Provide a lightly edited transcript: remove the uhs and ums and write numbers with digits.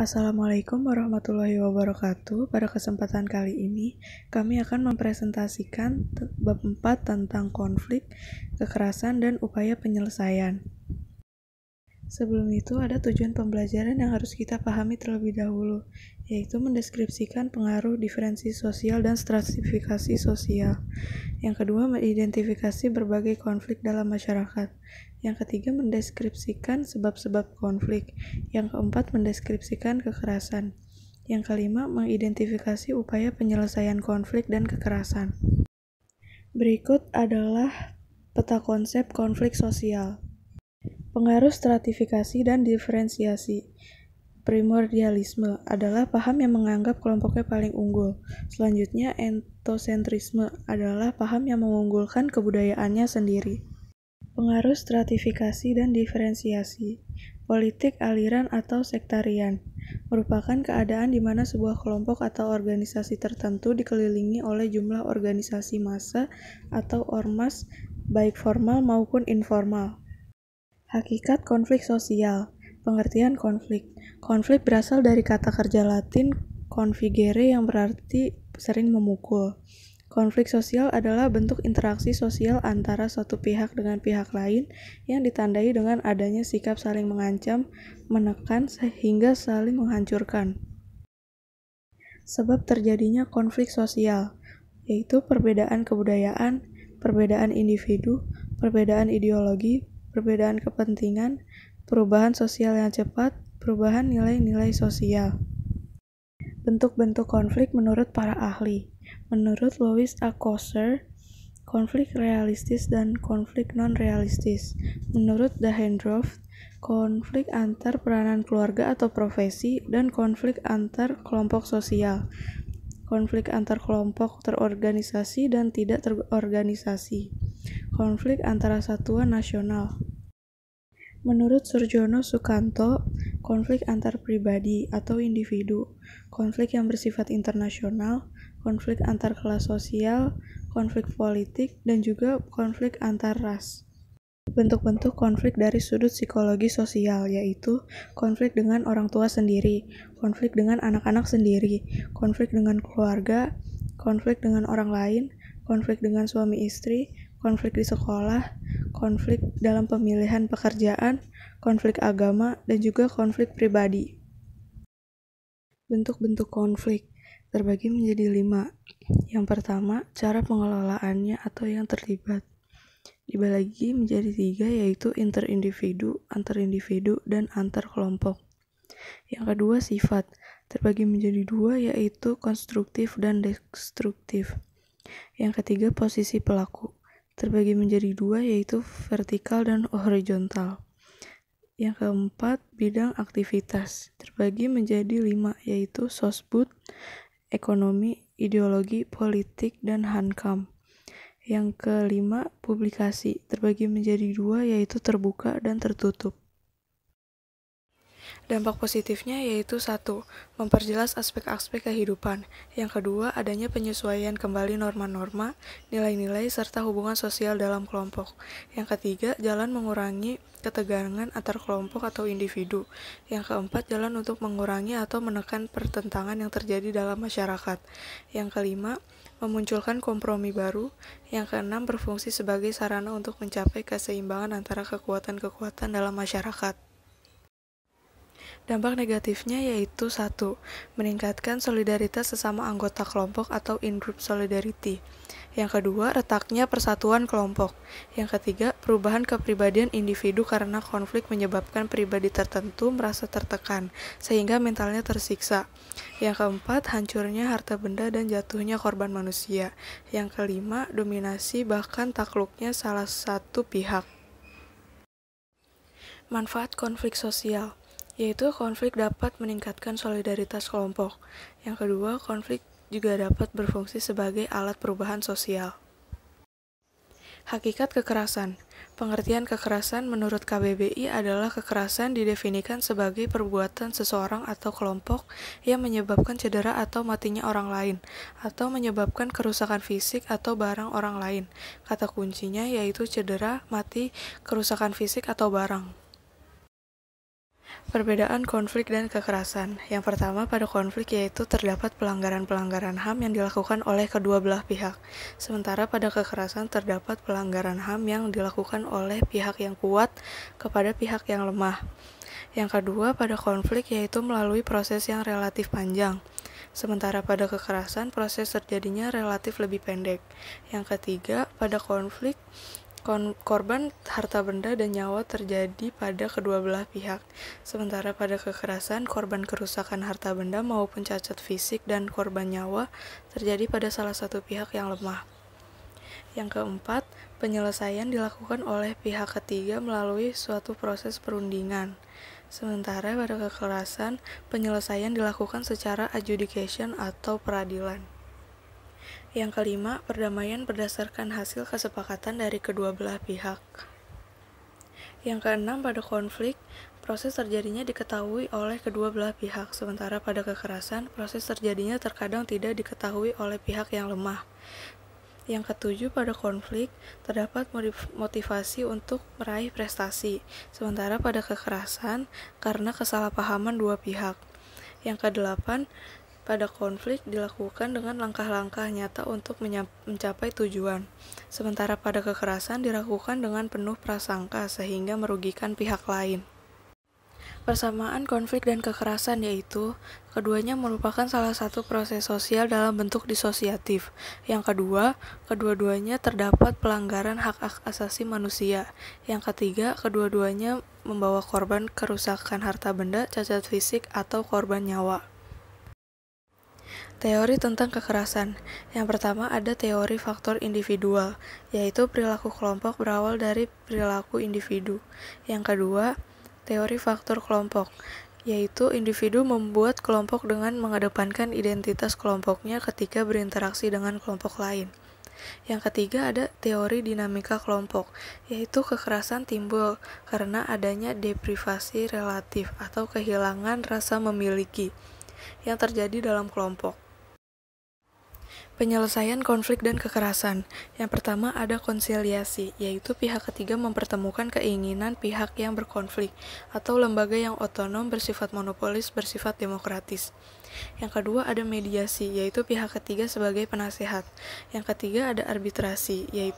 Assalamualaikum warahmatullahi wabarakatuh. Pada kesempatan kali ini, kami akan mempresentasikan bab 4 tentang konflik, kekerasan, dan upaya penyelesaian. Sebelum itu, ada tujuan pembelajaran yang harus kita pahami terlebih dahulu, yaitu mendeskripsikan pengaruh diferensi sosial dan stratifikasi sosial. Yang kedua, mengidentifikasi berbagai konflik dalam masyarakat. Yang ketiga, mendeskripsikan sebab-sebab konflik. Yang keempat, mendeskripsikan kekerasan. Yang kelima, mengidentifikasi upaya penyelesaian konflik dan kekerasan. Berikut adalah peta konsep konflik sosial. Pengaruh stratifikasi dan diferensiasi. Primordialisme adalah paham yang menganggap kelompoknya paling unggul. Selanjutnya, etnosentrisme adalah paham yang mengunggulkan kebudayaannya sendiri. Pengaruh stratifikasi dan diferensiasi. Politik aliran atau sektarian merupakan keadaan di mana sebuah kelompok atau organisasi tertentu dikelilingi oleh jumlah organisasi massa atau ormas, baik formal maupun informal. Hakikat konflik sosial. Pengertian konflik. Konflik berasal dari kata kerja Latin configere yang berarti sering memukul. Konflik sosial adalah bentuk interaksi sosial antara suatu pihak dengan pihak lain yang ditandai dengan adanya sikap saling mengancam, menekan, sehingga saling menghancurkan. Sebab terjadinya konflik sosial, yaitu perbedaan kebudayaan, perbedaan individu, perbedaan ideologi, perbedaan kepentingan, perubahan sosial yang cepat, perubahan nilai-nilai sosial. Bentuk-bentuk konflik menurut para ahli. Menurut Louis Althusser, konflik realistis dan konflik non-realistis. Menurut Dahrendorf, konflik antar peranan keluarga atau profesi dan konflik antar kelompok sosial. Konflik antar kelompok terorganisasi dan tidak terorganisasi. Konflik antara satuan nasional. Menurut Surjono Sukanto, konflik antar pribadi atau individu, konflik yang bersifat internasional, konflik antar kelas sosial, konflik politik, dan juga konflik antar ras. Bentuk-bentuk konflik dari sudut psikologi sosial, yaitu konflik dengan orang tua sendiri, konflik dengan anak-anak sendiri, konflik dengan keluarga, konflik dengan orang lain, konflik dengan suami istri, konflik di sekolah, konflik dalam pemilihan pekerjaan, konflik agama, dan juga konflik pribadi. Bentuk-bentuk konflik terbagi menjadi 5. Yang pertama, cara pengelolaannya atau yang terlibat. Dibagi menjadi 3, yaitu interindividu, antarindividu, dan antar kelompok. Yang kedua, sifat. Terbagi menjadi 2, yaitu konstruktif dan destruktif. Yang ketiga, posisi pelaku. Terbagi menjadi 2, yaitu vertikal dan horizontal. Yang keempat, bidang aktivitas. Terbagi menjadi 5, yaitu sosbud, ekonomi, ideologi, politik, dan hankam. Yang kelima, publikasi. Terbagi menjadi 2, yaitu terbuka dan tertutup. Dampak positifnya yaitu 1. Memperjelas aspek-aspek kehidupan. Yang kedua, adanya penyesuaian kembali norma-norma, nilai-nilai, serta hubungan sosial dalam kelompok. Yang ketiga, jalan mengurangi ketegangan antar kelompok atau individu. Yang keempat, jalan untuk mengurangi atau menekan pertentangan yang terjadi dalam masyarakat. Yang kelima, memunculkan kompromi baru. Yang keenam, berfungsi sebagai sarana untuk mencapai keseimbangan antara kekuatan-kekuatan dalam masyarakat. Dampak negatifnya yaitu 1. Meningkatkan solidaritas sesama anggota kelompok atau in-group solidarity. Yang kedua, retaknya persatuan kelompok. Yang ketiga, perubahan kepribadian individu karena konflik menyebabkan pribadi tertentu merasa tertekan, sehingga mentalnya tersiksa. Yang keempat, hancurnya harta benda dan jatuhnya korban manusia. Yang kelima, dominasi bahkan takluknya salah satu pihak. Manfaat konflik sosial, yaitu konflik dapat meningkatkan solidaritas kelompok. Yang kedua, konflik juga dapat berfungsi sebagai alat perubahan sosial. Hakikat kekerasan. Pengertian kekerasan menurut KBBI adalah kekerasan didefinisikan sebagai perbuatan seseorang atau kelompok yang menyebabkan cedera atau matinya orang lain, atau menyebabkan kerusakan fisik atau barang orang lain. Kata kuncinya yaitu cedera, mati, kerusakan fisik, atau barang. Perbedaan konflik dan kekerasan. Yang pertama, pada konflik yaitu terdapat pelanggaran-pelanggaran HAM yang dilakukan oleh kedua belah pihak. Sementara pada kekerasan terdapat pelanggaran HAM yang dilakukan oleh pihak yang kuat kepada pihak yang lemah. Yang kedua, pada konflik yaitu melalui proses yang relatif panjang. Sementara pada kekerasan, proses terjadinya relatif lebih pendek. Yang ketiga, pada konflik, korban harta benda dan nyawa terjadi pada kedua belah pihak. Sementara pada kekerasan, korban kerusakan harta benda maupun cacat fisik dan korban nyawa terjadi pada salah satu pihak yang lemah. Yang keempat, penyelesaian dilakukan oleh pihak ketiga melalui suatu proses perundingan. Sementara pada kekerasan, penyelesaian dilakukan secara adjudication atau peradilan. Yang kelima, perdamaian berdasarkan hasil kesepakatan dari kedua belah pihak. Yang keenam, pada konflik, proses terjadinya diketahui oleh kedua belah pihak, sementara pada kekerasan, proses terjadinya terkadang tidak diketahui oleh pihak yang lemah. Yang ketujuh, pada konflik, terdapat motivasi untuk meraih prestasi, sementara pada kekerasan, karena kesalahpahaman dua pihak. Yang kedelapan, pada konflik dilakukan dengan langkah-langkah nyata untuk mencapai tujuan, sementara pada kekerasan dilakukan dengan penuh prasangka sehingga merugikan pihak lain. Persamaan konflik dan kekerasan yaitu, keduanya merupakan salah satu proses sosial dalam bentuk disosiatif. Yang kedua, kedua-duanya terdapat pelanggaran hak asasi manusia. Yang ketiga, kedua-duanya membawa korban kerusakan harta benda, cacat fisik, atau korban nyawa. Teori tentang kekerasan. Yang pertama ada teori faktor individual, yaitu perilaku kelompok berawal dari perilaku individu. Yang kedua, teori faktor kelompok, yaitu individu membuat kelompok dengan mengedepankan identitas kelompoknya ketika berinteraksi dengan kelompok lain. Yang ketiga ada teori dinamika kelompok, yaitu kekerasan timbul karena adanya deprivasi relatif atau kehilangan rasa memiliki yang terjadi dalam kelompok. Penyelesaian konflik dan kekerasan. Yang pertama ada konsiliasi, yaitu pihak ketiga mempertemukan keinginan pihak yang berkonflik atau lembaga yang otonom bersifat monopolis bersifat demokratis. Yang kedua ada mediasi, yaitu pihak ketiga sebagai penasehat. Yang ketiga ada arbitrasi, yaitu